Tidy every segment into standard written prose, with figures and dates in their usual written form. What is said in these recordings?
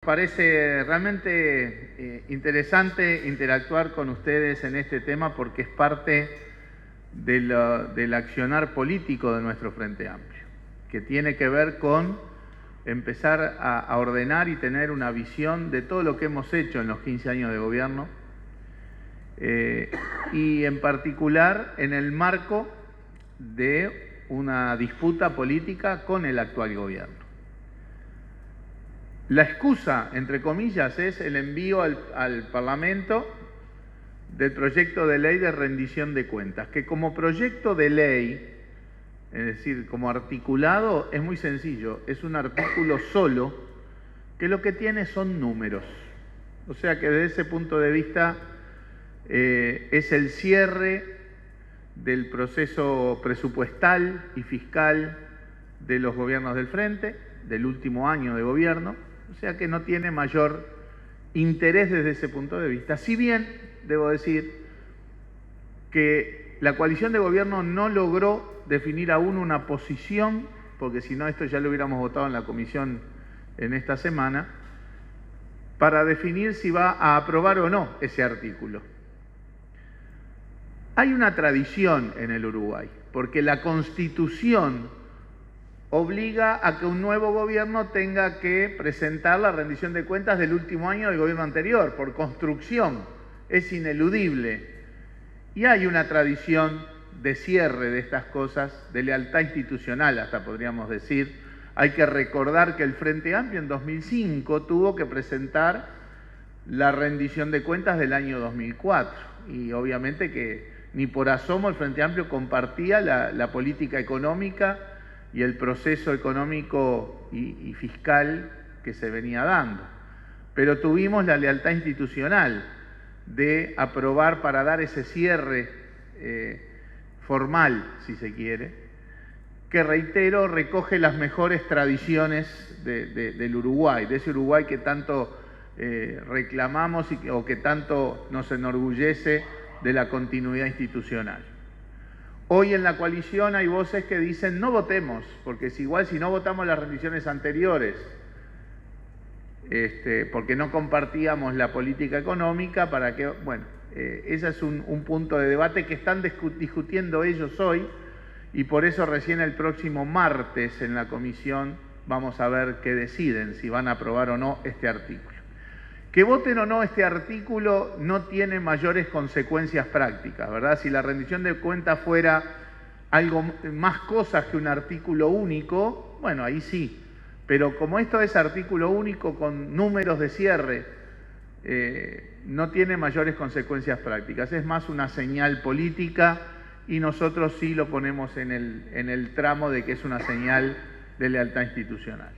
parece realmente interesante interactuar con ustedes en este tema porque es parte del accionar político de nuestro Frente Amplio, que tiene que ver con empezar a ordenar y tener una visión de todo lo que hemos hecho en los 15 años de gobierno y en particular en el marco de una disputa política con el actual gobierno. La excusa, entre comillas, es el envío al Parlamento del proyecto de ley de rendición de cuentas, que como proyecto de ley, es decir, como articulado, es muy sencillo, es un artículo solo que lo que tiene son números. O sea que desde ese punto de vista es el cierre del proceso presupuestal y fiscal de los gobiernos del Frente, del último año de gobierno, o sea que no tiene mayor interés desde ese punto de vista. Si bien, debo decir, que la coalición de gobierno no logró definir aún una posición, porque si no esto ya lo hubiéramos votado en la comisión en esta semana, para definir si va a aprobar o no ese artículo. Hay una tradición en el Uruguay, porque la Constitución obliga a que un nuevo gobierno tenga que presentar la rendición de cuentas del último año del gobierno anterior, por construcción, es ineludible. Y hay una tradición de cierre de estas cosas, de lealtad institucional, hasta podríamos decir. Hay que recordar que el Frente Amplio en 2005 tuvo que presentar la rendición de cuentas del año 2004, y obviamente que ni por asomo el Frente Amplio compartía la política económica y el proceso económico y fiscal que se venía dando. Pero tuvimos la lealtad institucional de aprobar para dar ese cierre formal, si se quiere, que reitero, recoge las mejores tradiciones del Uruguay, de ese Uruguay que tanto reclamamos o que tanto nos enorgullece de la continuidad institucional. Hoy en la coalición hay voces que dicen no votemos, porque es igual si no votamos las rendiciones anteriores, porque no compartíamos la política económica, para que, bueno, ese es un punto de debate que están discutiendo ellos hoy, y por eso recién el próximo martes en la comisión vamos a ver qué deciden, si van a aprobar o no este artículo. Que voten o no este artículo no tiene mayores consecuencias prácticas, ¿verdad? Si la rendición de cuentas fuera algo más cosas que un artículo único, bueno, ahí sí. Pero como esto es artículo único con números de cierre, no tiene mayores consecuencias prácticas. Es más una señal política y nosotros sí lo ponemos en el tramo de que es una señal de lealtad institucional.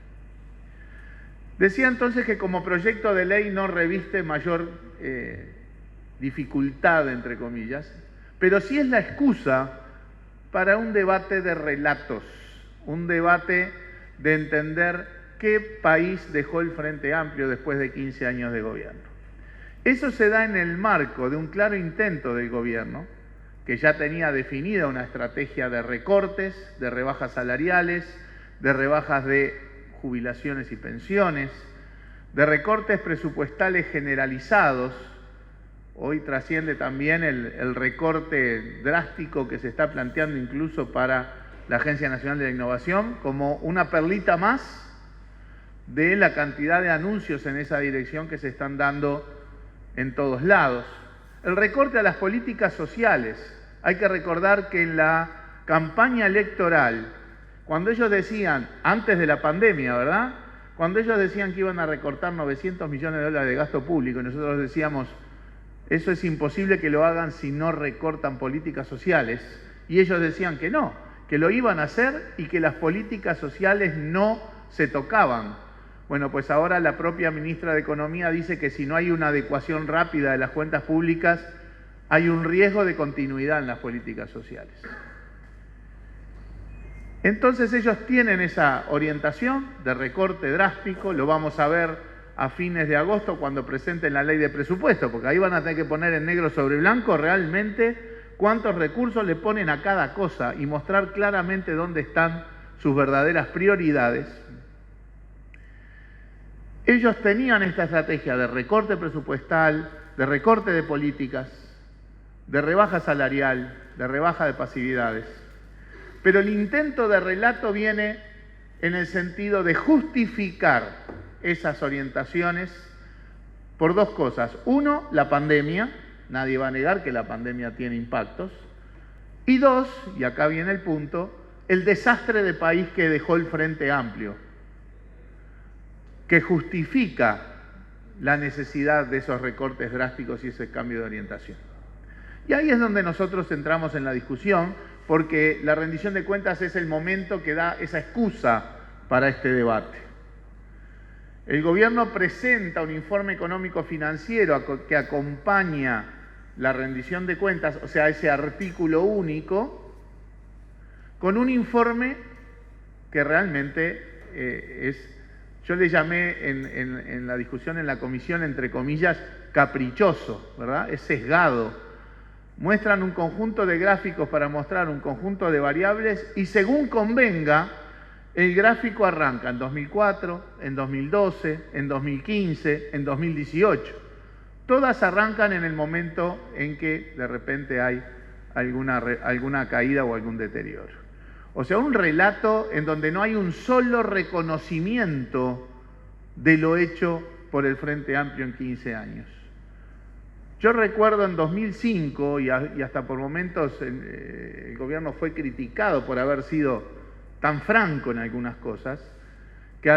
Decía entonces que como proyecto de ley no reviste mayor dificultad, entre comillas, pero sí es la excusa para un debate de relatos, un debate de entender qué país dejó el Frente Amplio después de 15 años de gobierno. Eso se da en el marco de un claro intento del gobierno, que ya tenía definida una estrategia de recortes, de rebajas salariales, de rebajas de jubilaciones y pensiones, de recortes presupuestales generalizados. Hoy trasciende también el recorte drástico que se está planteando incluso para la Agencia Nacional de la Innovación, como una perlita más de la cantidad de anuncios en esa dirección que se están dando en todos lados. El recorte a las políticas sociales. Hay que recordar que en la campaña electoral, cuando ellos decían, antes de la pandemia, ¿verdad?, cuando ellos decían que iban a recortar 900 millones de dólares de gasto público, y nosotros decíamos, eso es imposible que lo hagan si no recortan políticas sociales, y ellos decían que no, que lo iban a hacer y que las políticas sociales no se tocaban. Bueno, pues ahora la propia ministra de Economía dice que si no hay una adecuación rápida de las cuentas públicas, hay un riesgo de continuidad en las políticas sociales. Entonces ellos tienen esa orientación de recorte drástico, lo vamos a ver a fines de agosto cuando presenten la ley de presupuesto, porque ahí van a tener que poner en negro sobre blanco realmente cuántos recursos le ponen a cada cosa y mostrar claramente dónde están sus verdaderas prioridades. Ellos tenían esta estrategia de recorte presupuestal, de recorte de políticas, de rebaja salarial, de rebaja de pasividades. Pero el intento de relato viene en el sentido de justificar esas orientaciones por dos cosas. Uno, la pandemia. Nadie va a negar que la pandemia tiene impactos. Y dos, y acá viene el punto, el desastre de país que dejó el Frente Amplio, que justifica la necesidad de esos recortes drásticos y ese cambio de orientación. Y ahí es donde nosotros entramos en la discusión, porque la rendición de cuentas es el momento que da esa excusa para este debate. El gobierno presenta un informe económico financiero que acompaña la rendición de cuentas, o sea, ese artículo único, con un informe que realmente yo le llamé en la discusión en la comisión, entre comillas, caprichoso, ¿verdad? Es sesgado. Muestran un conjunto de gráficos para mostrar un conjunto de variables y según convenga, el gráfico arranca en 2004, en 2012, en 2015, en 2018. Todas arrancan en el momento en que de repente hay alguna caída o algún deterioro. O sea, un relato en donde no hay un solo reconocimiento de lo hecho por el Frente Amplio en 15 años. Yo recuerdo en 2005, y hasta por momentos el gobierno fue criticado por haber sido tan franco en algunas cosas, que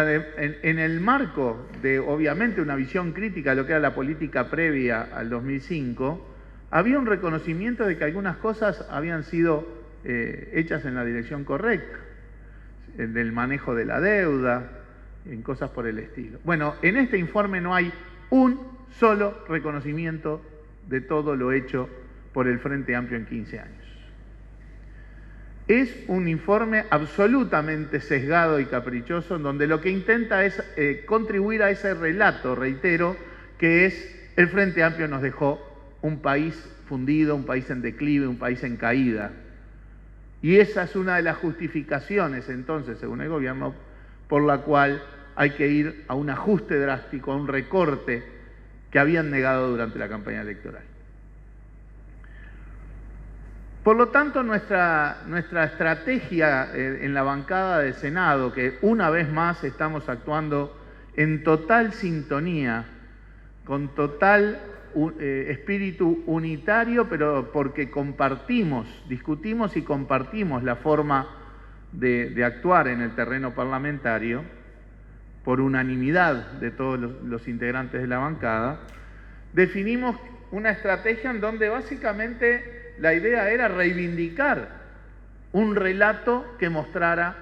en el marco de, obviamente, una visión crítica de lo que era la política previa al 2005, había un reconocimiento de que algunas cosas habían sido hechas en la dirección correcta, del manejo de la deuda, en cosas por el estilo. Bueno, en este informe no hay un solo reconocimiento de todo lo hecho por el Frente Amplio en 15 años. Es un informe absolutamente sesgado y caprichoso, en donde lo que intenta es contribuir a ese relato, reitero, que es el Frente Amplio nos dejó un país fundido, un país en declive, un país en caída. Y esa es una de las justificaciones, entonces, según el gobierno, por la cual hay que ir a un ajuste drástico, a un recorte que habían negado durante la campaña electoral. Por lo tanto, nuestra estrategia en la bancada del Senado, que una vez más estamos actuando en total sintonía, con total espíritu unitario, pero porque discutimos y compartimos la forma de actuar en el terreno parlamentario, por unanimidad de todos los integrantes de la bancada, definimos una estrategia en donde básicamente la idea era reivindicar un relato que mostrara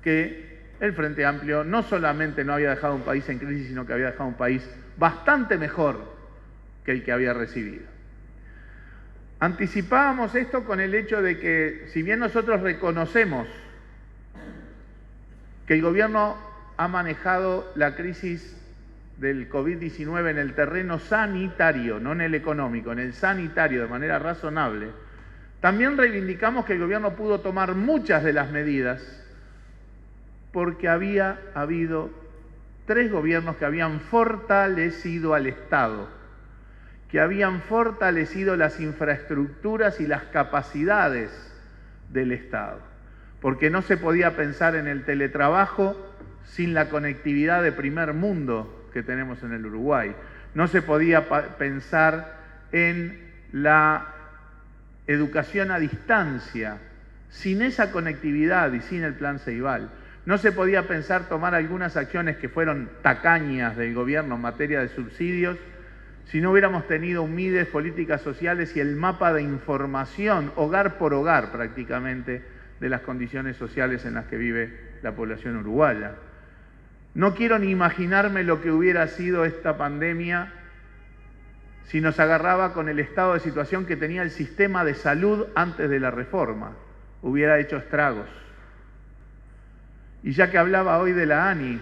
que el Frente Amplio no solamente no había dejado un país en crisis, sino que había dejado un país bastante mejor que el que había recibido. Anticipábamos esto con el hecho de que, si bien nosotros reconocemos que el gobierno ha manejado la crisis del COVID-19 en el terreno sanitario, no en el económico, en el sanitario de manera razonable, también reivindicamos que el gobierno pudo tomar muchas de las medidas porque había habido 3 gobiernos que habían fortalecido al Estado, que habían fortalecido las infraestructuras y las capacidades del Estado, porque no se podía pensar en el teletrabajo sin la conectividad de primer mundo que tenemos en el Uruguay. No se podía pensar en la educación a distancia sin esa conectividad y sin el Plan Ceibal. No se podía pensar tomar algunas acciones que fueron tacañas del gobierno en materia de subsidios si no hubiéramos tenido un MIDES, políticas sociales y el mapa de información, hogar por hogar prácticamente, de las condiciones sociales en las que vive la población uruguaya. No quiero ni imaginarme lo que hubiera sido esta pandemia si nos agarraba con el estado de situación que tenía el sistema de salud antes de la reforma. Hubiera hecho estragos. Y ya que hablaba hoy de la ANI,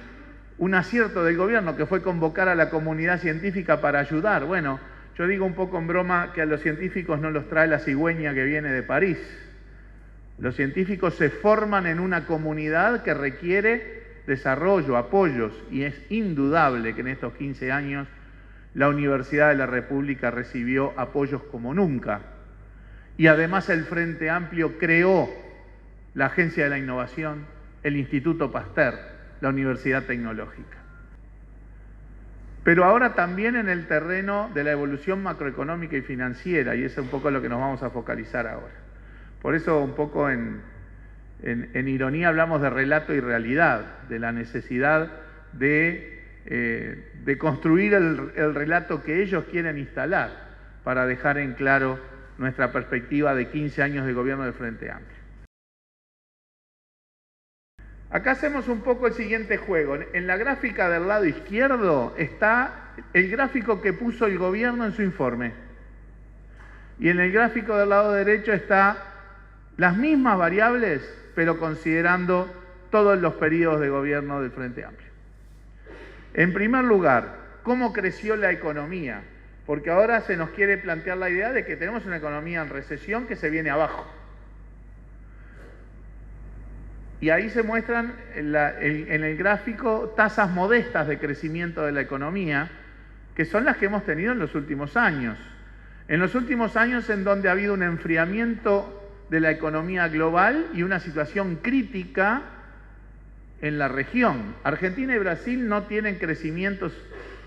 un acierto del gobierno que fue convocar a la comunidad científica para ayudar. Bueno, yo digo un poco en broma que a los científicos no los trae la cigüeña que viene de París. Los científicos se forman en una comunidad que requiere desarrollo, apoyos, y es indudable que en estos 15 años la Universidad de la República recibió apoyos como nunca. Y además el Frente Amplio creó la Agencia de la Innovación, el Instituto Pasteur, la Universidad Tecnológica. Pero ahora también en el terreno de la evolución macroeconómica y financiera, y eso es un poco lo que nos vamos a focalizar ahora. Por eso un poco en ironía hablamos de relato y realidad, de la necesidad de construir el relato que ellos quieren instalar para dejar en claro nuestra perspectiva de 15 años de gobierno del Frente Amplio. Acá hacemos un poco el siguiente juego. En la gráfica del lado izquierdo está el gráfico que puso el gobierno en su informe. Y en el gráfico del lado derecho está las mismas variables, pero considerando todos los periodos de gobierno del Frente Amplio. En primer lugar, ¿cómo creció la economía? Porque ahora se nos quiere plantear la idea de que tenemos una economía en recesión que se viene abajo. Y ahí se muestran en el gráfico tasas modestas de crecimiento de la economía, que son las que hemos tenido en los últimos años. En los últimos años en donde ha habido un enfriamiento de la economía global y una situación crítica en la región. Argentina y Brasil no tienen crecimientos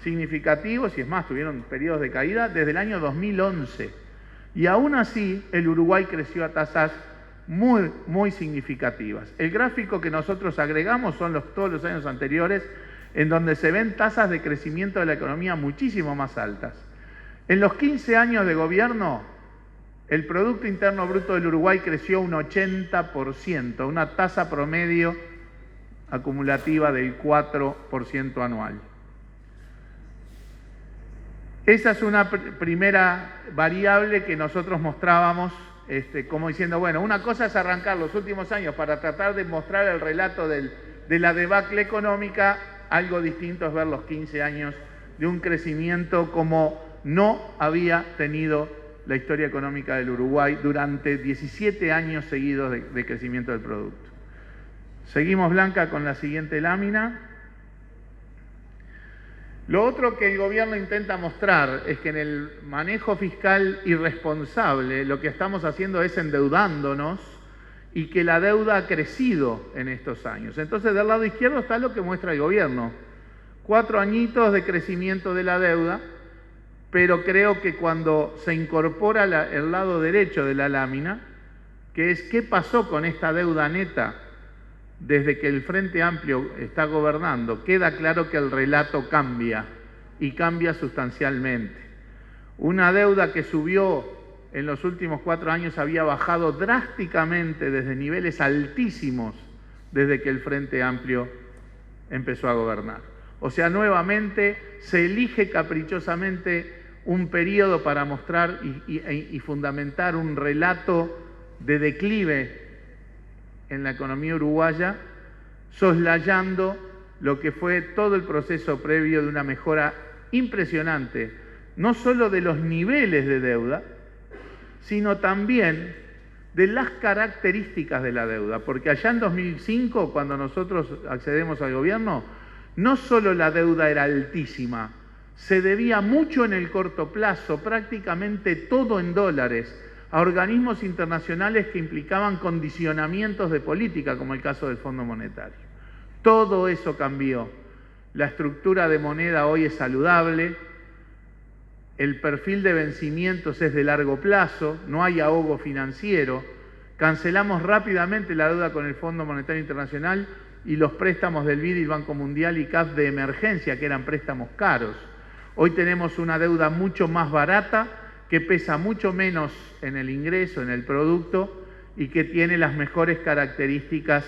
significativos, y es más, tuvieron periodos de caída desde el año 2011. Y aún así, el Uruguay creció a tasas muy significativas. El gráfico que nosotros agregamos son todos los años anteriores, en donde se ven tasas de crecimiento de la economía muchísimo más altas. En los 15 años de gobierno, el Producto Interno Bruto del Uruguay creció un 80%, una tasa promedio acumulativa del 4% anual. Esa es una primera variable que nosotros mostrábamos como diciendo, bueno, una cosa es arrancar los últimos años para tratar de mostrar el relato de la debacle económica, algo distinto es ver los 15 años de un crecimiento como no había tenido la historia económica del Uruguay durante 17 años seguidos de crecimiento del producto. Seguimos, Blanca, con la siguiente lámina. Lo otro que el gobierno intenta mostrar es que en el manejo fiscal irresponsable lo que estamos haciendo es endeudándonos y que la deuda ha crecido en estos años. Entonces, del lado izquierdo está lo que muestra el gobierno. 4 añitos de crecimiento de la deuda, pero creo que cuando se incorpora el lado derecho de la lámina, que es qué pasó con esta deuda neta desde que el Frente Amplio está gobernando, queda claro que el relato cambia y cambia sustancialmente. Una deuda que subió en los últimos 4 años había bajado drásticamente desde niveles altísimos desde que el Frente Amplio empezó a gobernar. O sea, nuevamente se elige caprichosamente un periodo para mostrar y fundamentar un relato de declive en la economía uruguaya, soslayando lo que fue todo el proceso previo de una mejora impresionante, no solo de los niveles de deuda, sino también de las características de la deuda, porque allá en 2005, cuando nosotros accedemos al gobierno, no solo la deuda era altísima, se debía mucho en el corto plazo, prácticamente todo en dólares, a organismos internacionales que implicaban condicionamientos de política, como el caso del Fondo Monetario. Todo eso cambió. La estructura de moneda hoy es saludable, el perfil de vencimientos es de largo plazo, no hay ahogo financiero, cancelamos rápidamente la deuda con el Fondo Monetario Internacional y los préstamos del BID y el Banco Mundial y CAF de emergencia, que eran préstamos caros. Hoy tenemos una deuda mucho más barata, que pesa mucho menos en el ingreso, en el producto, y que tiene las mejores características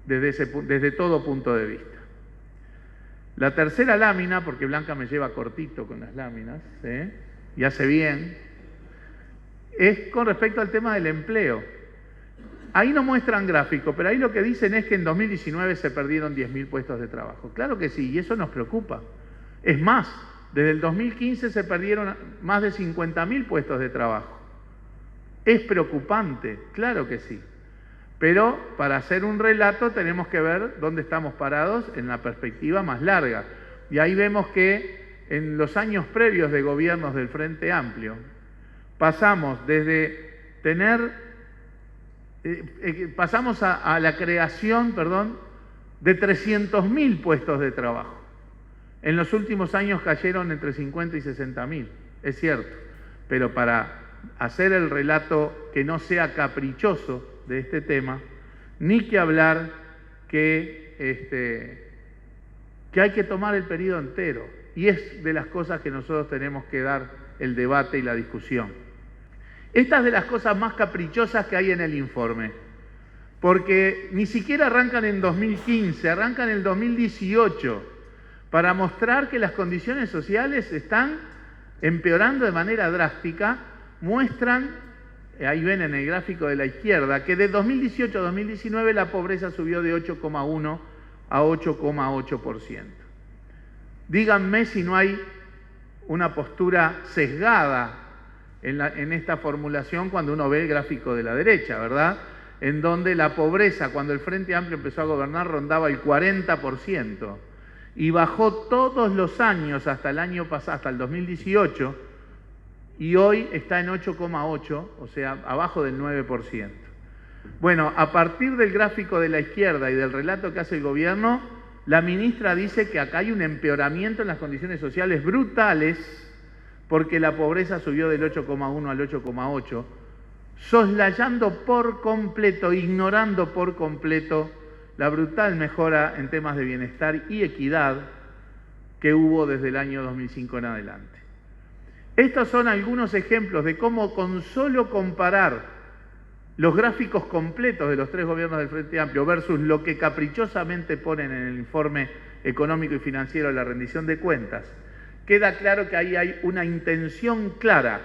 desde todo punto de vista. La tercera lámina, porque Blanca me lleva cortito con las láminas, y hace bien, es con respecto al tema del empleo. Ahí no muestran gráfico, pero ahí lo que dicen es que en 2019 se perdieron 10.000 puestos de trabajo. Claro que sí, y eso nos preocupa. Es más, desde el 2015 se perdieron más de 50.000 puestos de trabajo. Es preocupante, claro que sí. Pero para hacer un relato tenemos que ver dónde estamos parados en la perspectiva más larga. Y ahí vemos que en los años previos de gobiernos del Frente Amplio, pasamos desde pasamos a la creación, de 300.000 puestos de trabajo. En los últimos años cayeron entre 50 y 60.000, es cierto, pero para hacer el relato que no sea caprichoso de este tema, ni que hablar que hay que tomar el periodo entero, y es de las cosas que nosotros tenemos que dar el debate y la discusión. Esta es de las cosas más caprichosas que hay en el informe, porque ni siquiera arrancan en 2015, arrancan en el 2018, para mostrar que las condiciones sociales están empeorando de manera drástica. Muestran, ahí ven en el gráfico de la izquierda, que de 2018 a 2019 la pobreza subió de 8,1 a 8,8%. Díganme si no hay una postura sesgada en esta formulación cuando uno ve el gráfico de la derecha, ¿verdad? En donde la pobreza, cuando el Frente Amplio empezó a gobernar, rondaba el 40% y bajó todos los años hasta el año pasado, hasta el 2018, y hoy está en 8,8, o sea, abajo del 9%. Bueno, a partir del gráfico de la izquierda y del relato que hace el gobierno, la ministra dice que acá hay un empeoramiento en las condiciones sociales brutales, porque la pobreza subió del 8,1 al 8,8, soslayando por completo, ignorando por completo la brutal mejora en temas de bienestar y equidad que hubo desde el año 2005 en adelante. Estos son algunos ejemplos de cómo con solo comparar los gráficos completos de los tres gobiernos del Frente Amplio versus lo que caprichosamente ponen en el informe económico y financiero de la rendición de cuentas, queda claro que ahí hay una intención clara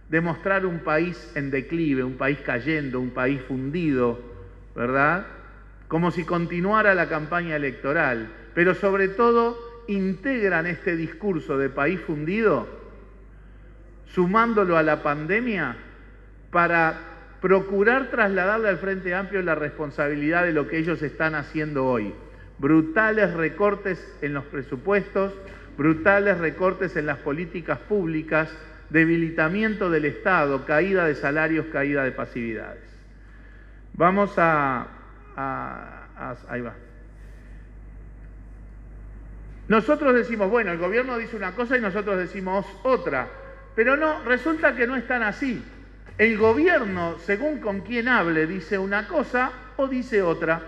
de mostrar un país en declive, un país cayendo, un país fundido, ¿verdad? Como si continuara la campaña electoral, pero sobre todo integran este discurso de país fundido, sumándolo a la pandemia, para procurar trasladarle al Frente Amplio la responsabilidad de lo que ellos están haciendo hoy. Brutales recortes en los presupuestos, brutales recortes en las políticas públicas, debilitamiento del Estado, caída de salarios, caída de pasividades. Vamos ahí va. Nosotros decimos, bueno, el gobierno dice una cosa y nosotros decimos otra, pero no, resulta que no es tan así. El gobierno, según con quién hable, dice una cosa o dice otra,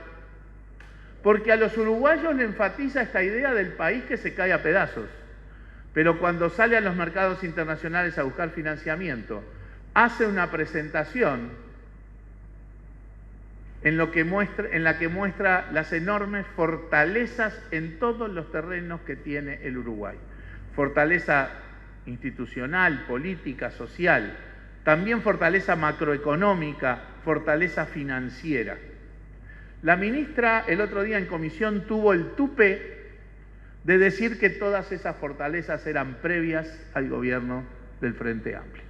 porque a los uruguayos le enfatiza esta idea del país que se cae a pedazos, pero cuando sale a los mercados internacionales a buscar financiamiento, hace una presentación en la que muestra las enormes fortalezas en todos los terrenos que tiene el Uruguay. Fortaleza institucional, política, social, también fortaleza macroeconómica, fortaleza financiera. La ministra el otro día en comisión tuvo el tupé de decir que todas esas fortalezas eran previas al gobierno del Frente Amplio.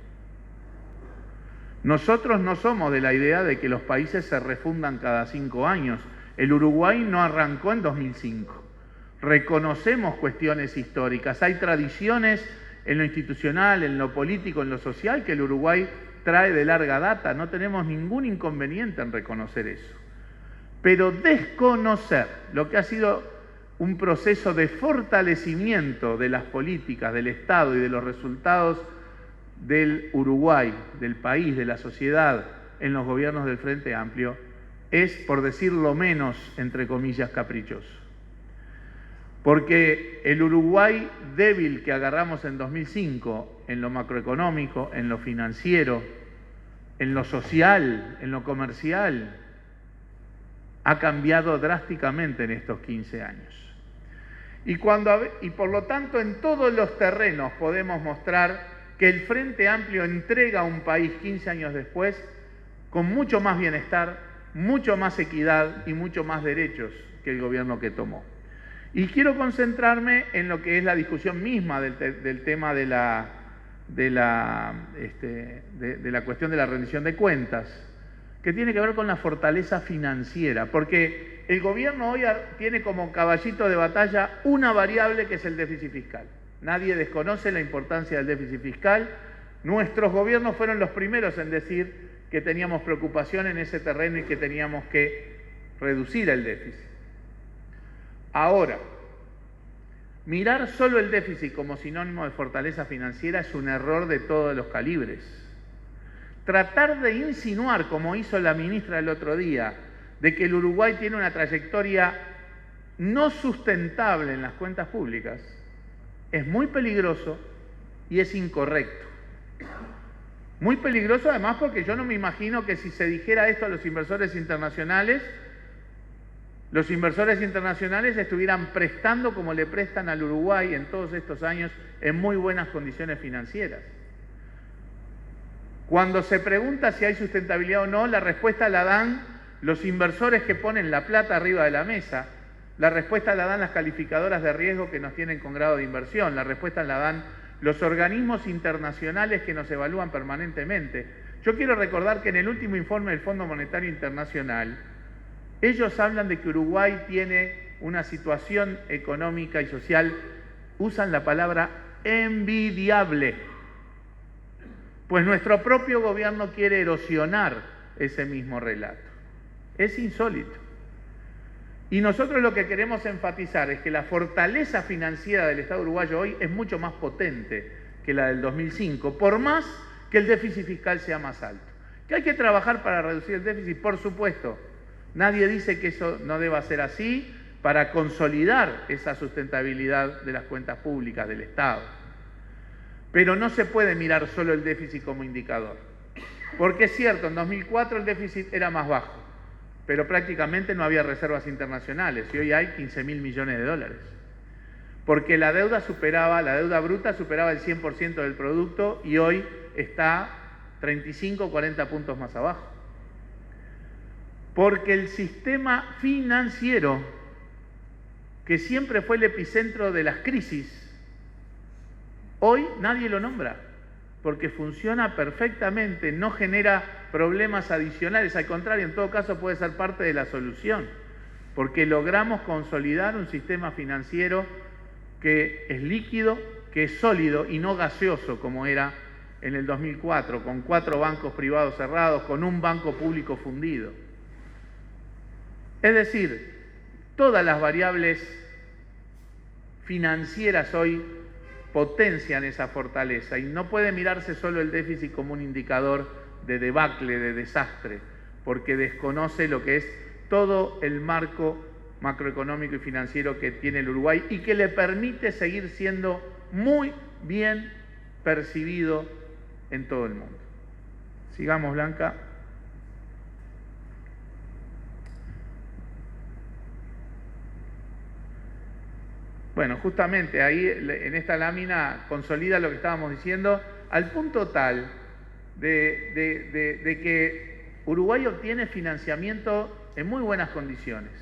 Nosotros no somos de la idea de que los países se refundan cada 5 años. El Uruguay no arrancó en 2005. Reconocemos cuestiones históricas. Hay tradiciones en lo institucional, en lo político, en lo social que el Uruguay trae de larga data. No tenemos ningún inconveniente en reconocer eso. Pero desconocer lo que ha sido un proceso de fortalecimiento de las políticas del Estado y de los resultados del Uruguay, del país, de la sociedad, en los gobiernos del Frente Amplio, es, por decirlo menos, entre comillas, caprichoso. Porque el Uruguay débil que agarramos en 2005, en lo macroeconómico, en lo financiero, en lo social, en lo comercial, ha cambiado drásticamente en estos 15 años. Y por lo tanto, en todos los terrenos podemos mostrar que el Frente Amplio entrega a un país 15 años después con mucho más bienestar, mucho más equidad y mucho más derechos que el gobierno que tomó. Y quiero concentrarme en lo que es la discusión misma del tema de la cuestión de la rendición de cuentas, que tiene que ver con la fortaleza financiera, porque el gobierno hoy tiene como caballito de batalla una variable que es el déficit fiscal. Nadie desconoce la importancia del déficit fiscal. Nuestros gobiernos fueron los primeros en decir que teníamos preocupación en ese terreno y que teníamos que reducir el déficit. Ahora, mirar solo el déficit como sinónimo de fortaleza financiera es un error de todos los calibres. Tratar de insinuar, como hizo la ministra el otro día, de que el Uruguay tiene una trayectoria no sustentable en las cuentas públicas, es muy peligroso y es incorrecto. Muy peligroso además porque yo no me imagino que si se dijera esto a los inversores internacionales estuvieran prestando como le prestan al Uruguay en todos estos años en muy buenas condiciones financieras. Cuando se pregunta si hay sustentabilidad o no, la respuesta la dan los inversores que ponen la plata arriba de la mesa, la respuesta la dan las calificadoras de riesgo que nos tienen con grado de inversión, la respuesta la dan los organismos internacionales que nos evalúan permanentemente. Yo quiero recordar que en el último informe del Fondo Monetario Internacional, ellos hablan de que Uruguay tiene una situación económica y social, usan la palabra envidiable. Pues nuestro propio gobierno quiere erosionar ese mismo relato. Es insólito. Y nosotros lo que queremos enfatizar es que la fortaleza financiera del Estado uruguayo hoy es mucho más potente que la del 2005, por más que el déficit fiscal sea más alto. ¿Que hay que trabajar para reducir el déficit? Por supuesto. Nadie dice que eso no deba ser así para consolidar esa sustentabilidad de las cuentas públicas del Estado. Pero no se puede mirar solo el déficit como indicador. Porque es cierto, en 2004 el déficit era más bajo, pero prácticamente no había reservas internacionales y hoy hay 15.000 millones de dólares. Porque la deuda bruta superaba el 100% del producto y hoy está 35 o 40 puntos más abajo. Porque el sistema financiero, que siempre fue el epicentro de las crisis, hoy nadie lo nombra, porque funciona perfectamente, no genera problemas adicionales, al contrario, en todo caso puede ser parte de la solución, porque logramos consolidar un sistema financiero que es líquido, que es sólido y no gaseoso como era en el 2004, con 4 bancos privados cerrados, con un banco público fundido. Es decir, todas las variables financieras hoy potencian esa fortaleza y no puede mirarse solo el déficit como un indicador de debacle, de desastre, porque desconoce lo que es todo el marco macroeconómico y financiero que tiene el Uruguay y que le permite seguir siendo muy bien percibido en todo el mundo. Sigamos, Blanca. Bueno, justamente ahí en esta lámina consolida lo que estábamos diciendo, al punto tal de que Uruguay obtiene financiamiento en muy buenas condiciones,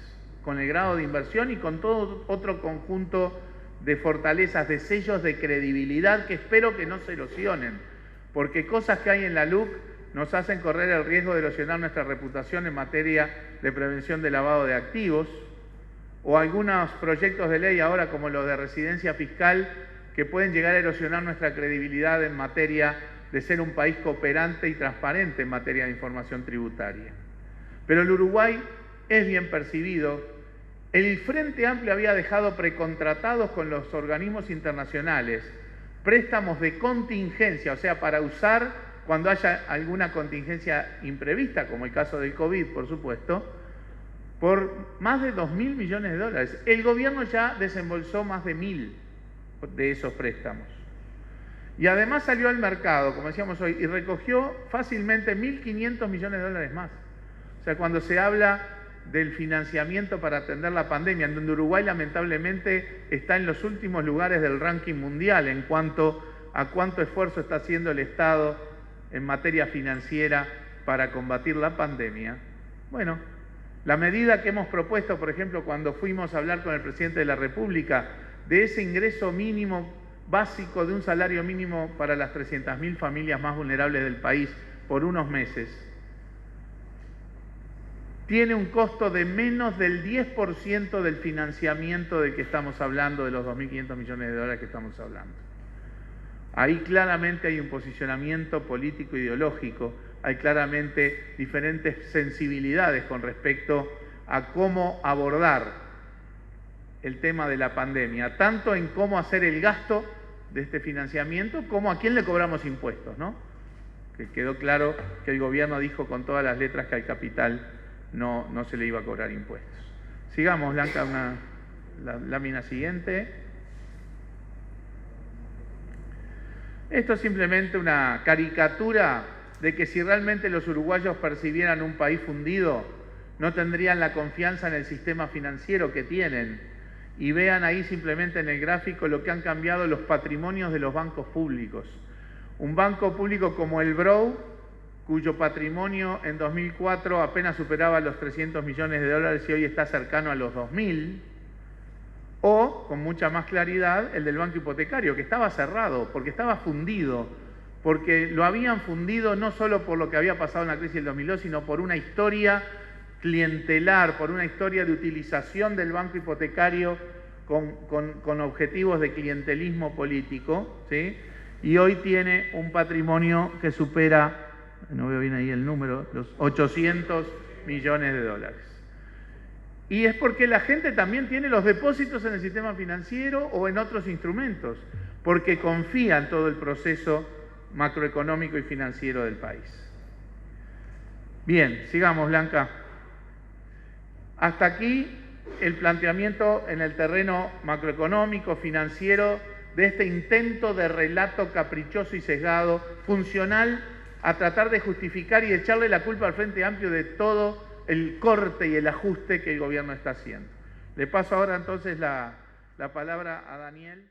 con el grado de inversión y con todo otro conjunto de fortalezas, de sellos de credibilidad que espero que no se erosionen, porque cosas que hay en la LUC nos hacen correr el riesgo de erosionar nuestra reputación en materia de prevención de lavado de activos, o algunos proyectos de ley ahora como los de residencia fiscal que pueden llegar a erosionar nuestra credibilidad en materia de ser un país cooperante y transparente en materia de información tributaria. Pero el Uruguay es bien percibido. El Frente Amplio había dejado precontratados con los organismos internacionales préstamos de contingencia, o sea, para usar cuando haya alguna contingencia imprevista, como el caso del COVID, por supuesto, por más de 2.000 millones de dólares. El gobierno ya desembolsó más de 1.000 de esos préstamos. Y además salió al mercado, como decíamos hoy, y recogió fácilmente 1.500 millones de dólares más. O sea, cuando se habla del financiamiento para atender la pandemia, en donde Uruguay lamentablemente está en los últimos lugares del ranking mundial en cuanto a cuánto esfuerzo está haciendo el Estado en materia financiera para combatir la pandemia. Bueno, la medida que hemos propuesto, por ejemplo, cuando fuimos a hablar con el presidente de la República, de ese ingreso mínimo básico, de un salario mínimo para las 300.000 familias más vulnerables del país por unos meses, tiene un costo de menos del 10% del financiamiento del que estamos hablando, de los 2.500 millones de dólares que estamos hablando. Ahí claramente hay un posicionamiento político ideológico, hay claramente diferentes sensibilidades con respecto a cómo abordar el tema de la pandemia, tanto en cómo hacer el gasto de este financiamiento como a quién le cobramos impuestos, ¿no? Que quedó claro que el gobierno dijo con todas las letras que al capital no se le iba a cobrar impuestos. Sigamos, Blanca, la lámina siguiente. Esto es simplemente una caricatura de que si realmente los uruguayos percibieran un país fundido, no tendrían la confianza en el sistema financiero que tienen. Y vean ahí simplemente en el gráfico lo que han cambiado los patrimonios de los bancos públicos. Un banco público como el BROW, cuyo patrimonio en 2004 apenas superaba los 300 millones de dólares y hoy está cercano a los 2.000, o, con mucha más claridad, el del banco hipotecario, que estaba cerrado, porque estaba fundido, porque lo habían fundido no solo por lo que había pasado en la crisis del 2002, sino por una historia clientelar, por una historia de utilización del banco hipotecario con objetivos de clientelismo político, ¿sí? Y hoy tiene un patrimonio que supera, no veo bien ahí el número, los 800 millones de dólares. Y es porque la gente también tiene los depósitos en el sistema financiero o en otros instrumentos, porque confía en todo el proceso macroeconómico y financiero del país. Bien, sigamos, Blanca. Hasta aquí el planteamiento en el terreno macroeconómico, financiero, de este intento de relato caprichoso y sesgado, funcional a tratar de justificar y echarle la culpa al Frente Amplio de todo el corte y el ajuste que el gobierno está haciendo. Le paso ahora entonces la palabra a Daniel.